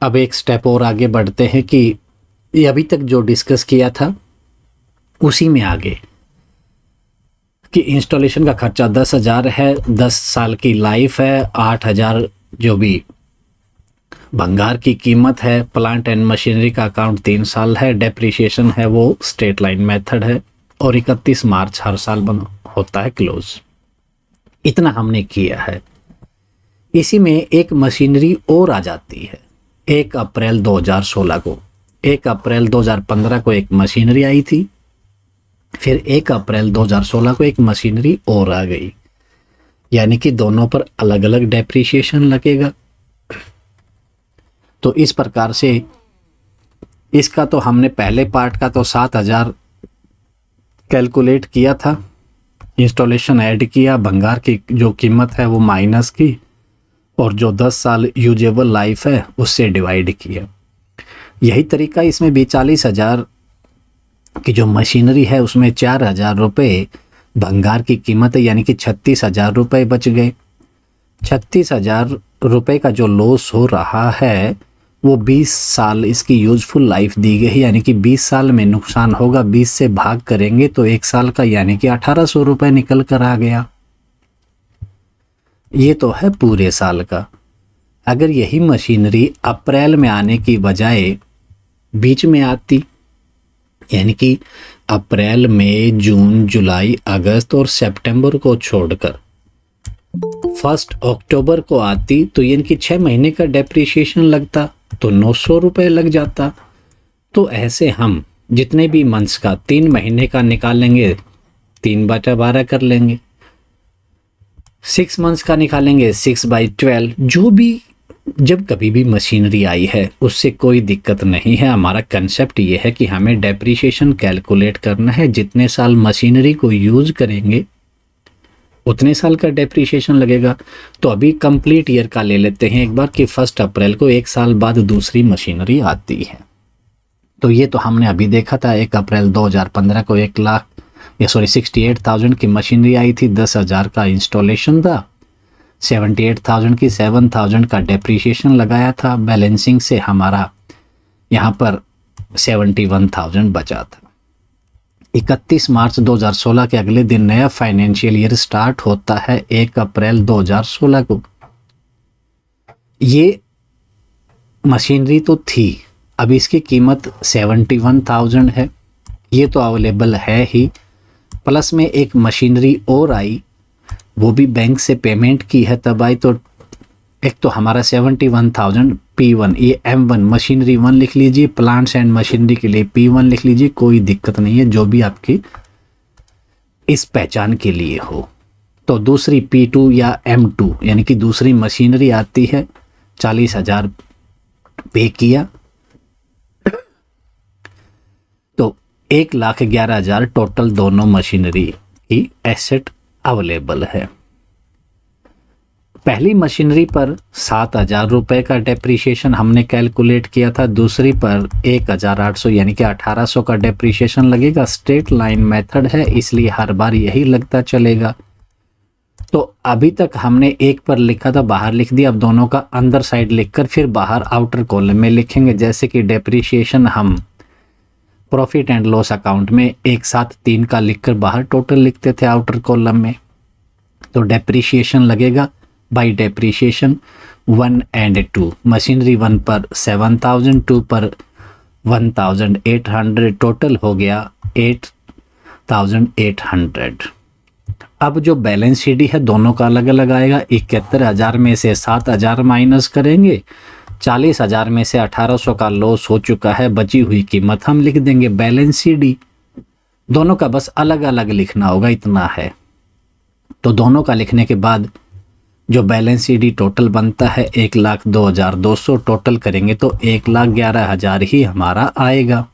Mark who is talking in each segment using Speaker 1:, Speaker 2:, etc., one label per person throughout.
Speaker 1: अब एक स्टेप और आगे बढ़ते हैं कि ये अभी तक जो डिस्कस किया था उसी में आगे कि इंस्टॉलेशन का खर्चा 10,000 है, 10 साल की लाइफ है, 8,000 जो भी भंगार की कीमत है, प्लांट एंड मशीनरी का अकाउंट 3 साल है, डेप्रिसिएशन है वो स्ट्रेट लाइन मेथड है और 31 मार्च हर साल बंद होता है क्लोज। इतना हमने किया है। इसी में एक मशीनरी और आ जाती है 1 अप्रैल 2016 को। 1 अप्रैल 2015 को एक मशीनरी आई थी, फिर 1 अप्रैल 2016 को एक मशीनरी और आ गई, यानी कि दोनों पर अलग अलग डेप्रिसिएशन लगेगा। तो इस प्रकार से इसका तो हमने पहले पार्ट का तो 7,000 कैलकुलेट किया था, इंस्टॉलेशन ऐड किया, भंगार की जो कीमत है वो माइनस की और जो 10 साल यूजेबल लाइफ है उससे डिवाइड किया। यही तरीका इसमें भी 40,000 की जो मशीनरी है उसमें 4,000 रुपये भंगार की कीमत है, यानी कि 36,000 रुपये बच गए। 36,000 रुपये का जो लॉस हो रहा है वो 20 साल इसकी यूजफुल लाइफ दी गई है, यानी कि 20 साल में नुकसान होगा। 20 से भाग करेंगे तो 1 साल का यानी कि 1,800 रुपये निकल कर आ गया। ये तो है पूरे साल का। अगर यही मशीनरी अप्रैल में आने की बजाय बीच में आती, यानी कि अप्रैल, मई, जून, जुलाई, अगस्त और सितंबर को छोड़कर 1 अक्टूबर को आती तो यानी कि 6 महीने का डेप्रिसिएशन लगता तो 900 रुपये लग जाता। तो ऐसे हम जितने भी मंथ्स का 3 महीने का निकालेंगे, 3/12 कर लेंगे, 6 मंथ्स का निकालेंगे 6/12। जो भी जब कभी भी मशीनरी आई है उससे कोई दिक्कत नहीं है। हमारा कंसेप्ट ये है कि हमें डेप्रिसिएशन कैलकुलेट करना है। जितने साल मशीनरी को यूज करेंगे उतने साल का डेप्रिसिएशन लगेगा। तो अभी कंप्लीट ईयर का ले लेते हैं एक बार कि 1 अप्रैल को 1 साल बाद दूसरी मशीनरी आती है। तो ये तो हमने अभी देखा था 1 अप्रैल 2015 को 68,000 की मशीनरी आई थी, 10,000 का इंस्टॉलेशन था, 78,000 की 7,000 का डेप्रिसिएशन लगाया था। बैलेंसिंग से हमारा यहाँ पर 71,000 बचा था। 31 मार्च 2016 के अगले दिन नया फाइनेंशियल ईयर स्टार्ट होता है 1 अप्रैल 2016 को। ये मशीनरी तो थी, अब इसकी कीमत 71,000 है, ये तो अवेलेबल है ही। प्लस में एक मशीनरी और आई, वो भी बैंक से पेमेंट की है तब आई। तो एक तो हमारा 71,000 P1, ये M1 मशीनरी 1 लिख लीजिए, प्लांट्स एंड मशीनरी के लिए P1 लिख लीजिए, कोई दिक्कत नहीं है, जो भी आपकी इस पहचान के लिए हो। तो दूसरी P2 या M2 यानी कि दूसरी मशीनरी आती है, 40,000 पे किया तो 1,11,000 टोटल दोनों मशीनरी की एसेट अवेलेबल है। पहली मशीनरी पर 7,000 रुपये का डेप्रिसिएशन हमने कैलकुलेट किया था, दूसरी पर 1,800 यानी कि 1,800 का डेप्रिसिएशन लगेगा। स्ट्रेट लाइन मेथड है इसलिए हर बार यही लगता चलेगा। तो अभी तक हमने एक पर लिखा था, बाहर लिख दिया, अब दोनों का अंदर साइड लिखकर फिर बाहर आउटर कॉलम में लिखेंगे। जैसे कि डेप्रिसिएशन हम प्रॉफिट एंड लॉस अकाउंट में एक साथ 3 का लिखकर बाहर टोटल लिखते थे आउटर कॉलम में। तो डेप्रिसिएशन लगेगा बाई डेप्रिसिएशन 1 एंड 2। मशीनरी 1 पर 7,000, 2 पर 1,800, टोटल हो गया 8,800। अब जो बैलेंस शीट है दोनों का अलग अलग आएगा। 71,000 में से 7,000 माइनस करेंगे, 40,000 में से 1,800 का लॉस हो चुका है, बची हुई कीमत हम लिख देंगे बैलेंस शीट। दोनों का बस अलग अलग लिखना होगा, इतना है। तो दोनों का लिखने के बाद जो बैलेंस शीट टोटल बनता है 1,02,200, टोटल करेंगे तो 1,11,000 ही हमारा आएगा।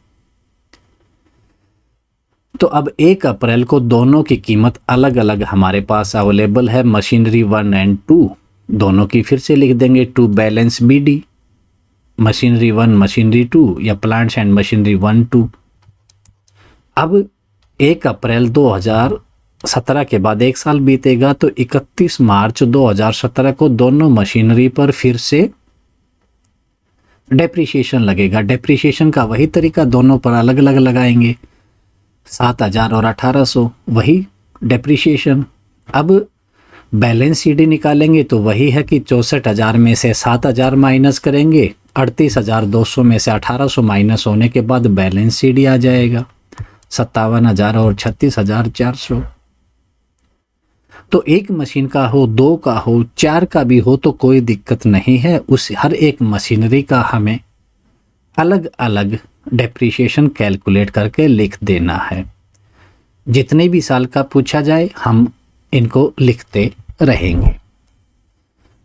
Speaker 1: तो अब 1 अप्रैल को दोनों की कीमत अलग अलग हमारे पास अवेलेबल है। मशीनरी 1 एंड 2 दोनों की फिर से लिख देंगे, to balance BD, machinery 1 machinery 2 या प्लांट्स एंड मशीनरी 1 2। अब 1 अप्रैल 2017 के बाद 1 साल बीतेगा तो 31 मार्च 2017 को दोनों मशीनरी पर फिर से डेप्रिसिएशन लगेगा। डेप्रिसिएशन का वही तरीका, दोनों पर अलग अलग लगाएंगे, 7,000 और 1,800 वही डेप्रिसिएशन। अब बैलेंस शीट निकालेंगे तो वही है कि 64,000 में से 7,000 माइनस करेंगे, 38,200 में से 1,800 माइनस होने के बाद बैलेंस शीट आ जाएगा 57,000 और 36,400। तो एक मशीन का हो, 2 का हो, 4 का भी हो तो कोई दिक्कत नहीं है। उस हर एक मशीनरी का हमें अलग अलग डेप्रिसिएशन कैलकुलेट करके लिख देना है। जितने भी साल का पूछा जाए हम इनको लिखते रहेंगे।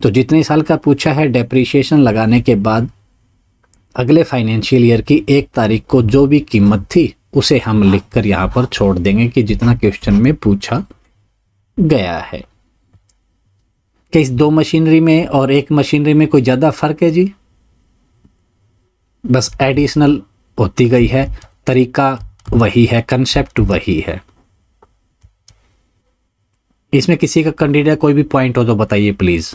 Speaker 1: तो जितने साल का पूछा है, डेप्रिसिएशन लगाने के बाद अगले फाइनेंशियल ईयर की 1 तारीख को जो भी कीमत थी उसे हम लिखकर यहाँ पर छोड़ देंगे कि जितना क्वेश्चन में पूछा गया है। कि इस 2 मशीनरी में और 1 मशीनरी में कोई ज़्यादा फर्क है जी? बस एडिशनल होती गई है, तरीका वही है, कंसेप्ट वही है। इसमें किसी का कैंडिडेट कोई भी पॉइंट हो तो बताइए प्लीज़।